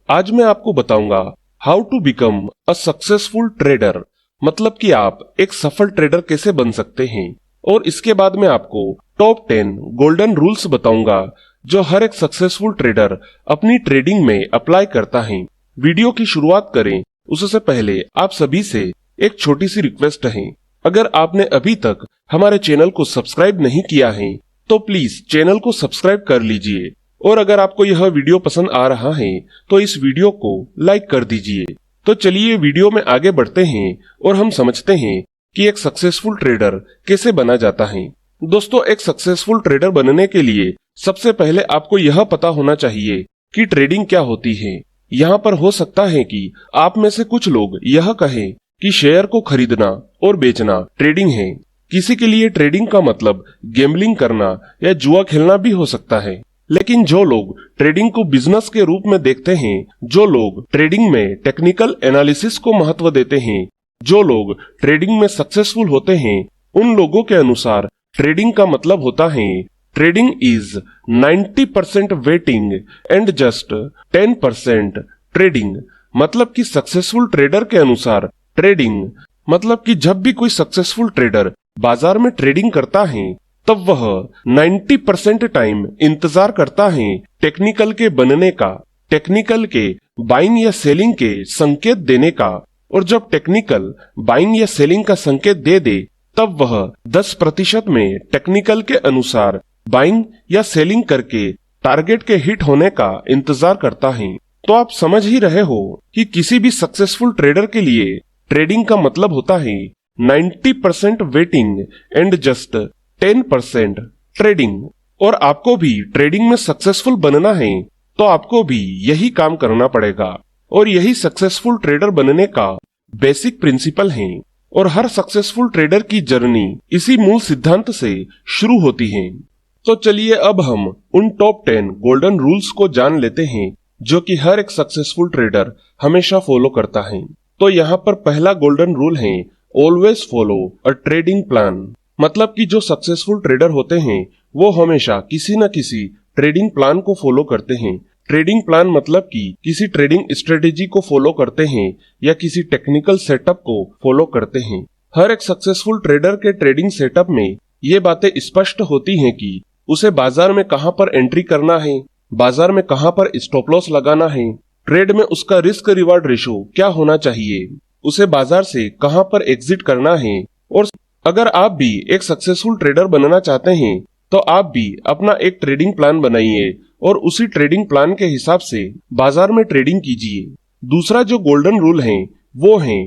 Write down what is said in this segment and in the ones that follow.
आज मैं आपको बताऊंगा how to become a successful trader, मतलब कि आप एक सफल ट्रेडर कैसे बन सकते हैं। और इसके बाद मैं आपको टॉप 10 गोल्डन रूल्स बताऊंगा जो हर एक सक्सेसफुल ट्रेडर अपनी ट्रेडिंग में अप्लाई करता है। वीडियो की शुरुआत करें उससे पहले आप सभी से एक छोटी सी रिक्वेस्ट है। अगर आपने अभी तक हमारे चैनल को सब्सक्राइब नहीं किया है तो प्लीज चैनल को सब्सक्राइब कर लीजिए, और अगर आपको यह वीडियो पसंद आ रहा है तो इस वीडियो को लाइक कर दीजिए। तो चलिए वीडियो में आगे बढ़ते हैं और हम समझते हैं कि एक सक्सेसफुल ट्रेडर कैसे बना जाता है। दोस्तों, एक सक्सेसफुल ट्रेडर बनने के लिए सबसे पहले आपको यह पता होना चाहिए कि ट्रेडिंग क्या होती है। यहाँ पर हो सकता है कि आप में से कुछ लोग यह कहें कि शेयर को खरीदना और बेचना ट्रेडिंग है। किसी के लिए ट्रेडिंग का मतलब गैम्बलिंग करना या जुआ खेलना भी हो सकता है। लेकिन जो लोग ट्रेडिंग को बिजनेस के रूप में देखते हैं, जो लोग ट्रेडिंग में टेक्निकल एनालिसिस को महत्व देते हैं, जो लोग ट्रेडिंग में सक्सेसफुल होते हैं, उन लोगों के अनुसार ट्रेडिंग का मतलब होता है trading is 90% waiting and just 10% trading. मतलब कि सक्सेसफुल ट्रेडर के अनुसार ट्रेडिंग मतलब कि जब भी कोई सक्सेसफुल ट्रेडर बाजार में ट्रेडिंग करता है तब वह 90% टाइम इंतजार करता है टेक्निकल के बनने का, टेक्निकल के बाइंग या सेलिंग के संकेत देने का। और जब टेक्निकल बाइंग या सेलिंग का संकेत दे दे तब वह 10% में टेक्निकल के अनुसार बाइंग या सेलिंग करके टारगेट के हिट होने का इंतजार करता है। तो आप समझ ही रहे हो कि किसी भी सक्सेसफुल ट्रेडर के लिए ट्रेडिंग का मतलब होता है 90% वेटिंग एंड जस्ट 10% ट्रेडिंग। और आपको भी ट्रेडिंग में सक्सेसफुल बनना है तो आपको भी यही काम करना पड़ेगा, और यही सक्सेसफुल ट्रेडर बनने का बेसिक प्रिंसिपल है। और हर सक्सेसफुल ट्रेडर की जर्नी इसी मूल सिद्धांत से शुरू होती है। तो चलिए अब हम उन टॉप 10 गोल्डन रूल्स को जान लेते हैं जो कि हर एक सक्सेसफुल ट्रेडर हमेशा फॉलो करता है। तो यहाँ पर पहला गोल्डन रूल है always follow a trading plan. मतलब कि जो सक्सेसफुल ट्रेडर होते हैं वो हमेशा किसी न किसी ट्रेडिंग प्लान को फॉलो करते हैं। ट्रेडिंग प्लान मतलब कि किसी ट्रेडिंग स्ट्रेटेजी को फॉलो करते हैं या किसी टेक्निकल सेटअप को फॉलो करते हैं। हर एक सक्सेसफुल ट्रेडर के ट्रेडिंग सेटअप में ये बातें स्पष्ट होती हैं कि उसे बाजार में कहां पर एंट्री करना है, बाजार में कहां पर स्टॉप लॉस लगाना है, ट्रेड में उसका रिस्क रिवार्ड रेशो क्या होना चाहिए, उसे बाजार से कहां पर एग्जिट करना है। और अगर आप भी एक सक्सेसफुल ट्रेडर बनना चाहते हैं तो आप भी अपना एक ट्रेडिंग प्लान बनाइए और उसी ट्रेडिंग प्लान के हिसाब से बाजार में ट्रेडिंग कीजिए। दूसरा जो गोल्डन रूल है वो है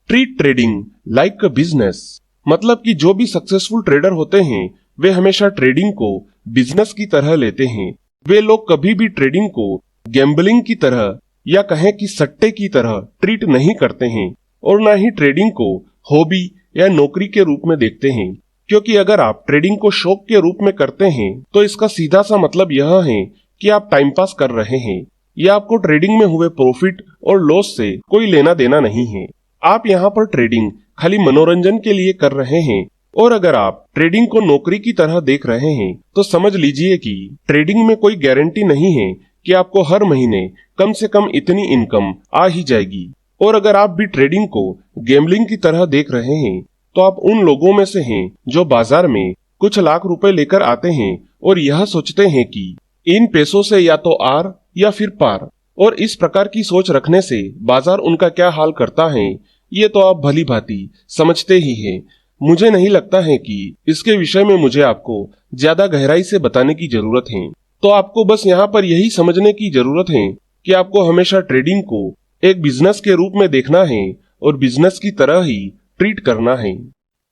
treat trading like a business. मतलब कि जो भी सक्सेसफुल ट्रेडर होते हैं वे हमेशा ट्रेडिंग को बिजनेस की तरह लेते हैं। वे लोग कभी भी ट्रेडिंग को गैम्बलिंग की तरह या कहें कि सट्टे की तरह ट्रीट नहीं करते हैं, और न ही ट्रेडिंग को हॉबी या नौकरी के रूप में देखते हैं। क्योंकि अगर आप ट्रेडिंग को शौक के रूप में करते हैं तो इसका सीधा सा मतलब यह है कि आप टाइम पास कर रहे हैं या आपको ट्रेडिंग में हुए प्रॉफिट और लॉस से कोई लेना देना नहीं है। आप यहाँ पर ट्रेडिंग खाली मनोरंजन के लिए कर रहे हैं। और अगर आप ट्रेडिंग को नौकरी की तरह देख रहे हैं तो समझ लीजिए कि ट्रेडिंग में कोई गारंटी नहीं है कि आपको हर महीने कम से कम इतनी इनकम आ ही जाएगी। और अगर आप भी ट्रेडिंग को गैम्बलिंग की तरह देख रहे हैं तो आप उन लोगों में से हैं जो बाजार में कुछ लाख रुपए लेकर आते हैं और यह सोचते हैं कि इन पैसों से या तो आर या फिर पार। और इस प्रकार की सोच रखने से बाजार उनका क्या हाल करता है ये तो आप भली भांति समझते ही हैं। मुझे नहीं लगता है कि इसके विषय में मुझे आपको ज्यादा गहराई से बताने की जरूरत है। तो आपको बस यहाँ पर यही समझने की जरूरत है कि आपको हमेशा ट्रेडिंग को एक बिजनेस के रूप में देखना है और बिजनेस की तरह ही ट्रीट करना है।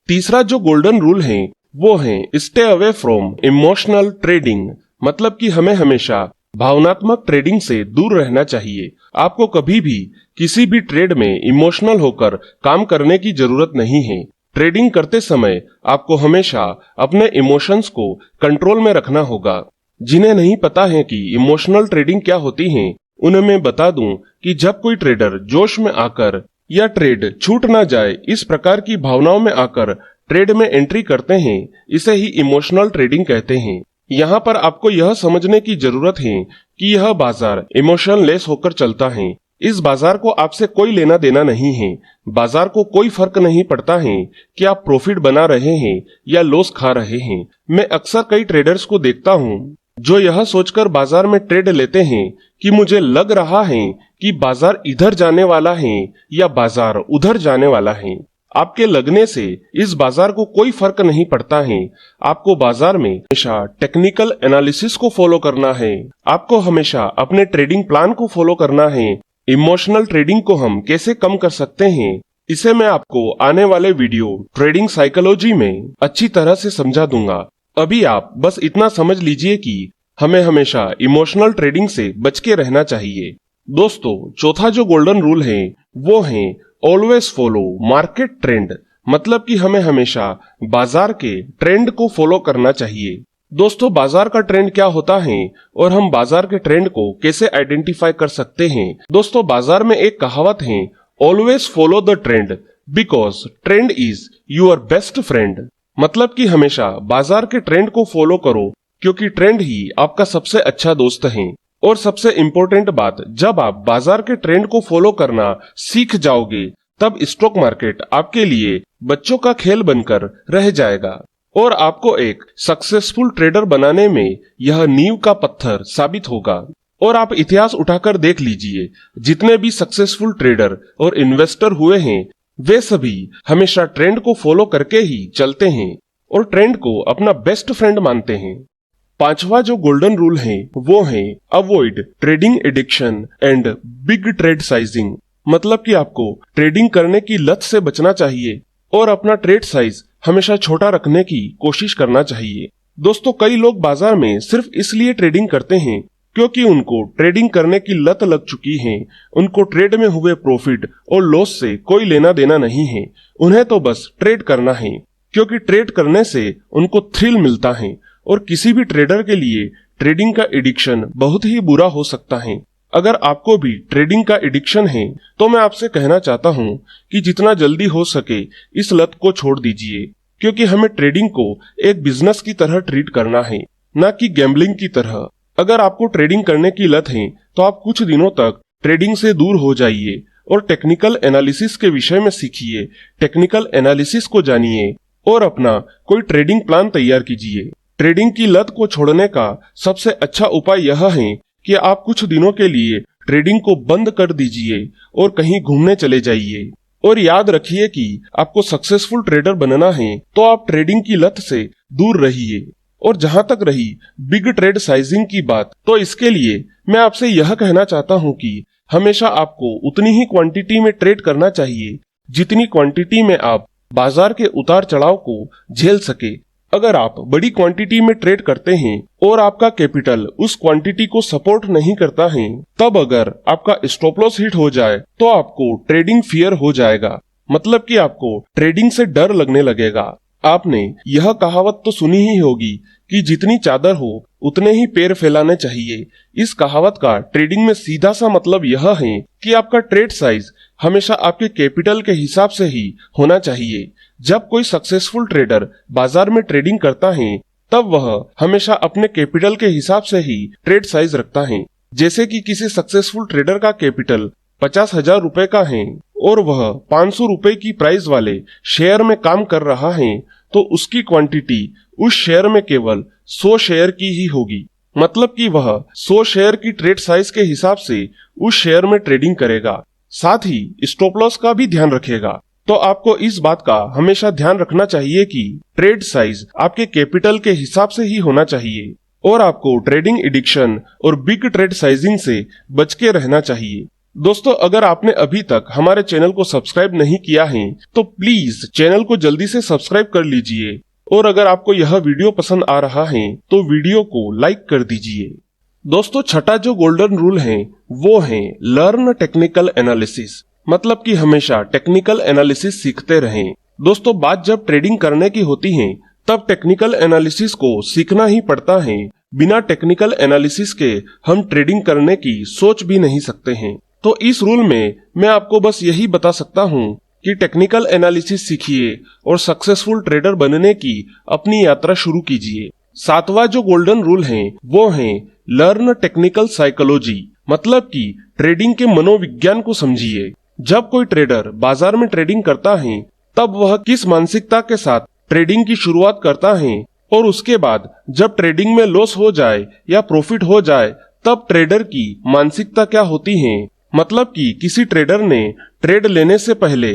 तीसरा जो गोल्डन रूल है वो है stay away from emotional trading. मतलब कि हमें हमेशा भावनात्मक ट्रेडिंग से दूर रहना चाहिए। आपको कभी भी किसी भी ट्रेड में इमोशनल होकर काम करने की जरूरत नहीं है। ट्रेडिंग करते समय आपको हमेशा अपने इमोशंस को कंट्रोल में रखना होगा। जिन्हें नहीं पता है कि इमोशनल ट्रेडिंग क्या होती है उन्हें मैं बता दूं कि जब कोई ट्रेडर जोश में आकर या ट्रेड छूट ना जाए इस प्रकार की भावनाओं में आकर ट्रेड में एंट्री करते हैं, इसे ही इमोशनल ट्रेडिंग कहते हैं। यहाँ पर आपको यह समझने की जरूरत है कि यह बाजार इमोशनलेस होकर चलता है। इस बाजार को आपसे कोई लेना देना नहीं है। बाजार को कोई फर्क नहीं पड़ता है कि आप प्रॉफिट बना रहे हैं या लॉस खा रहे हैं। मैं अक्सर कई ट्रेडर्स को देखता हूँ जो यह सोचकर बाजार में ट्रेड लेते हैं कि मुझे लग रहा है कि बाजार इधर जाने वाला है या बाजार उधर जाने वाला है। आपके लगने से इस बाजार को कोई फर्क नहीं पड़ता है। आपको बाजार में हमेशा टेक्निकल एनालिसिस को फॉलो करना है। आपको हमेशा अपने ट्रेडिंग प्लान को फॉलो करना है। इमोशनल ट्रेडिंग को हम कैसे कम कर सकते हैं, इसे मैं आपको आने वाले वीडियो ट्रेडिंग साइकोलॉजी में अच्छी तरह से समझा दूंगा। अभी आप बस इतना समझ लीजिए कि हमें हमेशा इमोशनल ट्रेडिंग से बच के रहना चाहिए। दोस्तों, चौथा जो गोल्डन रूल है वो है ऑलवेज फॉलो मार्केट ट्रेंड। मतलब कि हमें हमेशा बाजार के ट्रेंड को फॉलो करना चाहिए। दोस्तों, बाजार का ट्रेंड क्या होता है और हम बाजार के ट्रेंड को कैसे आइडेंटिफाई कर सकते हैं? दोस्तों, बाजार में एक कहावत है, always follow the trend because trend is your best friend. मतलब कि हमेशा बाजार के ट्रेंड को फॉलो करो क्योंकि ट्रेंड ही आपका सबसे अच्छा दोस्त है। और सबसे इम्पोर्टेंट बात, जब आप बाजार के ट्रेंड को फॉलो करना सीख जाओगे तब स्टॉक मार्केट आपके लिए बच्चों का खेल बनकर रह जाएगा और आपको एक सक्सेसफुल ट्रेडर बनाने में यह नींव का पत्थर साबित होगा। और आप इतिहास उठाकर देख लीजिए, जितने भी सक्सेसफुल ट्रेडर और इन्वेस्टर हुए हैं वे सभी हमेशा ट्रेंड को फॉलो करके ही चलते हैं और ट्रेंड को अपना बेस्ट फ्रेंड मानते हैं। पांचवा जो गोल्डन रूल है वो है avoid trading addiction and big trade sizing. मतलब कि आपको ट्रेडिंग करने की लत से बचना चाहिए और अपना ट्रेड साइज हमेशा छोटा रखने की कोशिश करना चाहिए। दोस्तों, कई लोग बाजार में सिर्फ इसलिए ट्रेडिंग करते हैं क्योंकि उनको ट्रेडिंग करने की लत लग चुकी है। उनको ट्रेड में हुए प्रॉफिट और लॉस से कोई लेना देना नहीं है। उन्हें तो बस ट्रेड करना है क्योंकि ट्रेड करने से उनको थ्रिल मिलता है। और किसी भी ट्रेडर के लिए ट्रेडिंग का एडिक्शन बहुत ही बुरा हो सकता है। अगर आपको भी ट्रेडिंग का एडिक्शन है तो मैं आपसे कहना चाहता हूँ कि जितना जल्दी हो सके इस लत को छोड़ दीजिए क्योंकि हमें ट्रेडिंग को एक बिजनेस की तरह ट्रीट करना है, न कि गैम्बलिंग की तरह। अगर आपको ट्रेडिंग करने की लत है तो आप कुछ दिनों तक ट्रेडिंग से दूर हो जाइए और टेक्निकल एनालिसिस के विषय में सीखिए। टेक्निकल एनालिसिस को जानिए और अपना कोई ट्रेडिंग प्लान तैयार कीजिए। ट्रेडिंग की लत को छोड़ने का सबसे अच्छा उपाय यह है कि आप कुछ दिनों के लिए ट्रेडिंग को बंद कर दीजिए और कहीं घूमने चले जाइए। और याद रखिए कि आपको सक्सेसफुल ट्रेडर बनना है तो आप ट्रेडिंग की लत से दूर रहिए। और जहां तक रही बिग ट्रेड साइजिंग की बात, तो इसके लिए मैं आपसे यह कहना चाहता हूं कि हमेशा आपको उतनी ही क्वांटिटी में ट्रेड करना चाहिए जितनी क्वांटिटी में आप बाजार के उतार चढ़ाव को झेल सके। अगर आप बड़ी क्वांटिटी में ट्रेड करते हैं और आपका कैपिटल उस क्वांटिटी को सपोर्ट नहीं करता है, तब अगर आपका स्टॉप लॉस हिट हो जाए तो आपको ट्रेडिंग फियर हो जाएगा। मतलब कि आपको ट्रेडिंग से डर लगने लगेगा। आपने यह कहावत तो सुनी ही होगी कि जितनी चादर हो उतने ही पैर फैलाने चाहिए। इस कहावत का ट्रेडिंग में सीधा सा मतलब यह है कि आपका ट्रेड साइज हमेशा आपके कैपिटल के हिसाब से ही होना चाहिए। जब कोई सक्सेसफुल ट्रेडर बाजार में ट्रेडिंग करता है तब वह हमेशा अपने कैपिटल के हिसाब से ही ट्रेड साइज रखता है। जैसे कि किसी सक्सेसफुल ट्रेडर का कैपिटल 50,000 रुपए का है और वह 500 रुपए की प्राइस वाले शेयर में काम कर रहा है तो उसकी क्वांटिटी उस शेयर में केवल 100 शेयर की ही होगी। मतलब कि वह 100 शेयर की ट्रेड साइज के हिसाब से उस शेयर में ट्रेडिंग करेगा। साथ ही स्टॉप लॉस का भी ध्यान रखेगा। तो आपको इस बात का हमेशा ध्यान रखना चाहिए कि ट्रेड साइज आपके कैपिटल के हिसाब से ही होना चाहिए और आपको ट्रेडिंग एडिक्शन और बिग ट्रेड साइजिंग से बच के रहना चाहिए। दोस्तों, अगर आपने अभी तक हमारे चैनल को सब्सक्राइब नहीं किया है तो प्लीज चैनल को जल्दी से सब्सक्राइब कर लीजिए और अगर आपको यह वीडियो पसंद आ रहा है तो वीडियो को लाइक कर दीजिए। दोस्तों, छठा जो गोल्डन रूल है वो है लर्न टेक्निकल एनालिसिस। मतलब कि हमेशा टेक्निकल एनालिसिस सीखते रहें। दोस्तों, बात जब ट्रेडिंग करने की होती है तब टेक्निकल एनालिसिस को सीखना ही पड़ता है। बिना टेक्निकल एनालिसिस के हम ट्रेडिंग करने की सोच भी नहीं सकते हैं। तो इस रूल में मैं आपको बस यही बता सकता हूँ कि टेक्निकल एनालिसिस सीखिए और सक्सेसफुल ट्रेडर बनने की अपनी यात्रा शुरू कीजिए। सातवां जो गोल्डन रूल है वो है लर्न टेक्निकल साइकोलॉजी, मतलब कि ट्रेडिंग के मनोविज्ञान को समझिए। जब कोई ट्रेडर बाजार में ट्रेडिंग करता है तब वह किस मानसिकता के साथ ट्रेडिंग की शुरुआत करता है और उसके बाद जब ट्रेडिंग में लॉस हो जाए या प्रॉफिट हो जाए तब ट्रेडर की मानसिकता क्या होती है। मतलब कि किसी ट्रेडर ने ट्रेड लेने से पहले,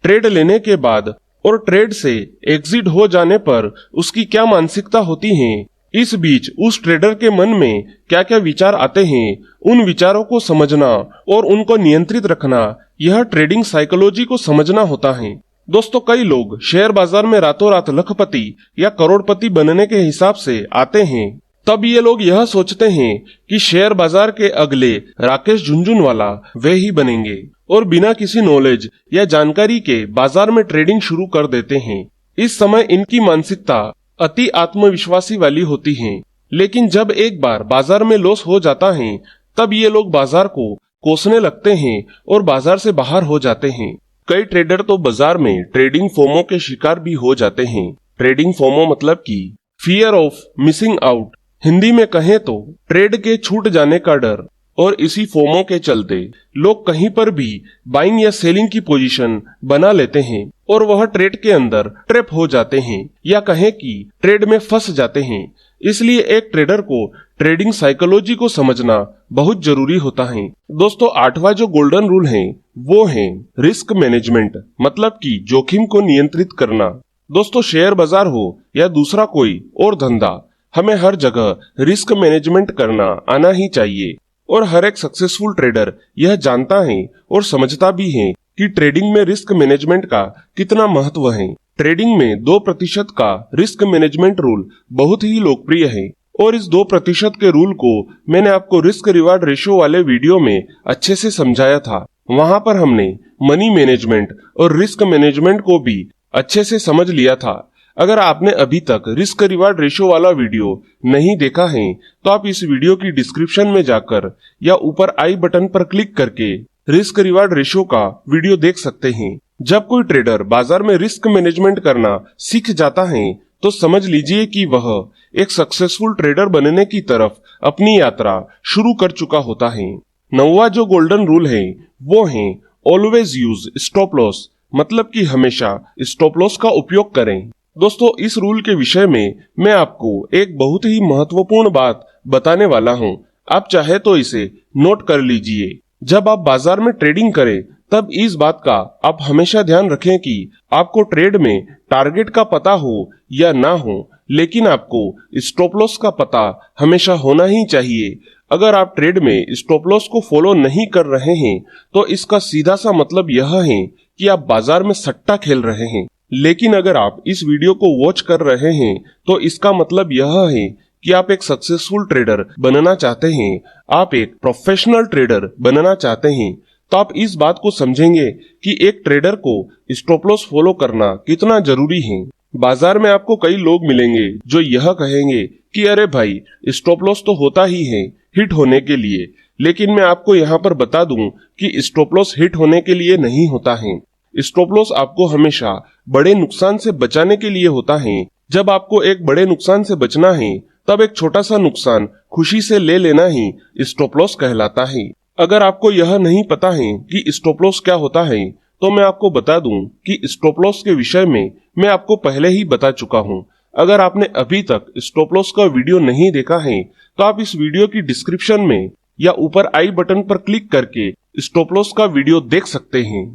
ट्रेड लेने के बाद और ट्रेड से एग्जिट हो जाने पर उसकी क्या मानसिकता होती है। इस बीच उस ट्रेडर के मन में क्या क्या विचार आते हैं, उन विचारों को समझना और उनको नियंत्रित रखना, यह ट्रेडिंग साइकोलॉजी को समझना होता है। दोस्तों, कई लोग शेयर बाजार में रातों रात लखपति या करोड़पति बनने के हिसाब से आते हैं। तब ये लोग यह सोचते हैं कि शेयर बाजार के अगले राकेश झुनझुनवाला वे ही बनेंगे और बिना किसी नॉलेज या जानकारी के बाजार में ट्रेडिंग शुरू कर देते हैं। इस समय इनकी मानसिकता अति आत्मविश्वासी वाली होती है, लेकिन जब एक बार बाजार में लॉस हो जाता है तब ये लोग बाजार को कोसने लगते हैं और बाजार से बाहर हो जाते हैं। कई ट्रेडर तो बाजार में ट्रेडिंग फोमो के शिकार भी हो जाते हैं। ट्रेडिंग फोमो मतलब कि fear of missing out, Hindi में कहें तो ट्रेड के छूट जाने का डर। और इसी फोमो के चलते लोग कहीं पर भी बाइंग या सेलिंग की पोजीशन बना लेते हैं और वह ट्रेड के अंदर ट्रैप हो जाते हैं या कहें कि ट्रेड में फंस जाते हैं। इसलिए एक ट्रेडर को ट्रेडिंग साइकोलॉजी को समझना बहुत जरूरी होता है। दोस्तों, आठवां जो गोल्डन रूल है वो है रिस्क मैनेजमेंट, मतलब कि जोखिम को नियंत्रित करना। दोस्तों, शेयर बाजार हो या दूसरा कोई और धंधा, हमें हर जगह रिस्क मैनेजमेंट करना आना ही चाहिए और हर एक सक्सेसफुल ट्रेडर यह जानता है और समझता भी है कि ट्रेडिंग में रिस्क मैनेजमेंट का कितना महत्व है। ट्रेडिंग में 2% का रिस्क मैनेजमेंट रूल बहुत ही लोकप्रिय है और इस 2% के रूल को मैंने आपको रिस्क रिवार्ड रेशियो वाले वीडियो में अच्छे से समझाया था। वहां पर हमने मनी मैनेजमेंट और रिस्क मैनेजमेंट को भी अच्छे से समझ लिया था। अगर आपने अभी तक रिस्क रिवार्ड रेशियो वाला वीडियो नहीं देखा है तो आप इस वीडियो की डिस्क्रिप्शन में जाकर या ऊपर आई बटन पर क्लिक करके रिस्क रिवार्ड रेशियो का वीडियो देख सकते हैं। जब कोई ट्रेडर बाजार में रिस्क मैनेजमेंट करना सीख जाता है तो समझ लीजिए कि वह एक सक्सेसफुल ट्रेडर बनने की तरफ अपनी यात्रा शुरू कर चुका होता है। 9वां जो गोल्डन रूल है वो है ऑलवेज यूज स्टॉप लॉस, मतलब कि हमेशा स्टॉप लॉस का उपयोग करें। दोस्तों, इस रूल के विषय में मैं आपको एक बहुत ही महत्वपूर्ण बात बताने वाला हूं। आप चाहे तो इसे नोट कर लीजिए। जब आप बाजार में ट्रेडिंग करें तब इस बात का आप हमेशा ध्यान रखें कि आपको ट्रेड में टारगेट का पता हो या ना हो, लेकिन आपको स्टॉप लॉस का पता हमेशा होना ही चाहिए। अगर आप ट्रेड में स्टॉप लॉस को फॉलो नहीं कर रहे हैं तो इसका सीधा सा मतलब यह है कि आप बाजार में सट्टा खेल रहे हैं। लेकिन अगर आप इस वीडियो को वॉच कर रहे हैं तो इसका मतलब यह है कि आप एक सक्सेसफुल ट्रेडर बनना चाहते हैं, आप एक प्रोफेशनल ट्रेडर बनना चाहते हैं। तो आप इस बात को समझेंगे कि एक ट्रेडर को स्टॉप लॉस फॉलो करना कितना जरूरी है। बाजार में आपको कई लोग मिलेंगे जो यह कहेंगे कि अरे भाई, स्टॉप लॉस तो होता ही है हिट होने के लिए, लेकिन मैं आपको यहाँ पर बता दूं कि स्टॉप लॉस हिट होने के लिए नहीं होता है। स्टॉप लॉस आपको हमेशा बड़े नुकसान से बचाने के लिए होता है। जब आपको एक बड़े नुकसान से बचना है तब एक छोटा सा नुकसान खुशी से ले लेना ही स्टॉप लॉस कहलाता है। अगर आपको यह नहीं पता है कि स्टॉप लॉस क्या होता है तो मैं आपको बता दूं कि स्टॉप लॉस के विषय में मैं आपको पहले ही बता चुका हूं। अगर आपने अभी तक स्टॉप लॉस का वीडियो नहीं देखा है तो आप इस वीडियो की डिस्क्रिप्शन में या ऊपर आई बटन पर क्लिक करके स्टॉप लॉस का वीडियो देख सकते हैं।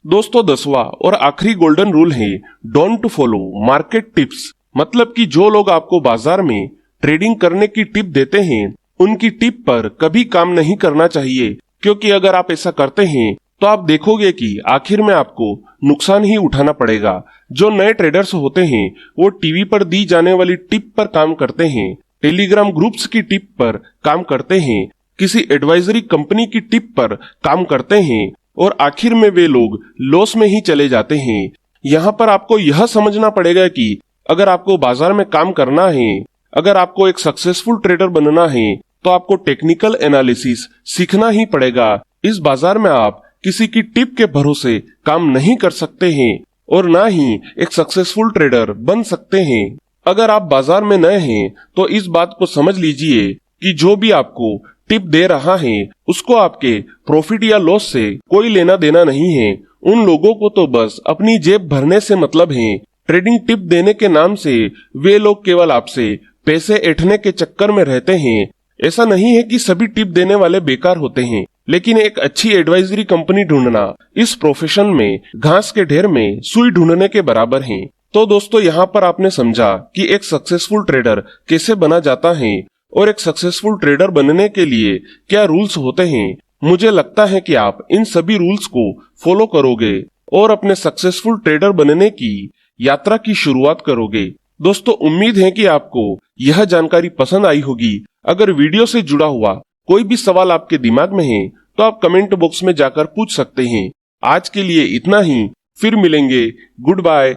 दोस्तों, 10वां और आखिरी गोल्डन रूल है डोंट फॉलो मार्केट टिप्स, मतलब कि जो लोग आपको बाजार में ट्रेडिंग करने की टिप देते हैं उनकी टिप पर कभी काम नहीं करना चाहिए, क्योंकि अगर आप ऐसा करते हैं तो आप देखोगे कि आखिर में आपको नुकसान ही उठाना पड़ेगा। जो नए ट्रेडर्स होते हैं वो टीवी पर दी जाने वाली टिप पर काम करते हैं, टेलीग्राम ग्रुप्स की टिप पर काम करते हैं, किसी एडवाइजरी कंपनी की टिप पर काम करते हैं और आखिर में वे लोग लॉस में ही चले जाते हैं। यहाँ पर आपको यह समझना पड़ेगा कि अगर आपको बाजार में काम करना है, अगर आपको एक सक्सेसफुल ट्रेडर बनना है तो आपको टेक्निकल एनालिसिस सीखना ही पड़ेगा। इस बाजार में आप किसी की टिप के भरोसे काम नहीं कर सकते हैं और ना ही एक सक्सेसफुल ट्रेडर बन सकते हैं। अगर आप बाजार में नए हैं तो इस बात को समझ लीजिए कि जो भी आपको टिप दे रहा है उसको आपके प्रॉफिट या लॉस से कोई लेना देना नहीं है। उन लोगों को तो बस अपनी जेब भरने से मतलब है। ट्रेडिंग टिप देने के नाम से वे लोग केवल आपसे पैसे ऐंठने के चक्कर में रहते हैं। ऐसा नहीं है कि सभी टिप देने वाले बेकार होते हैं, लेकिन एक अच्छी एडवाइजरी कंपनी ढूंढना इस प्रोफेशन में घास के ढेर में सुई ढूंढने के बराबर है। तो दोस्तों, यहाँ पर आपने समझा कि एक सक्सेसफुल ट्रेडर कैसे बना जाता है और एक सक्सेसफुल ट्रेडर बनने के लिए क्या रूल्स होते हैं। मुझे लगता है कि आप इन सभी रूल्स को फॉलो करोगे और अपने सक्सेसफुल ट्रेडर बनने की यात्रा की शुरुआत करोगे। दोस्तों, उम्मीद है कि आपको यह जानकारी पसंद आई होगी। अगर वीडियो से जुड़ा हुआ कोई भी सवाल आपके दिमाग में है तो आप कमेंट बॉक्स में जाकर पूछ सकते हैं। आज के लिए इतना ही, फिर मिलेंगे। Good bye.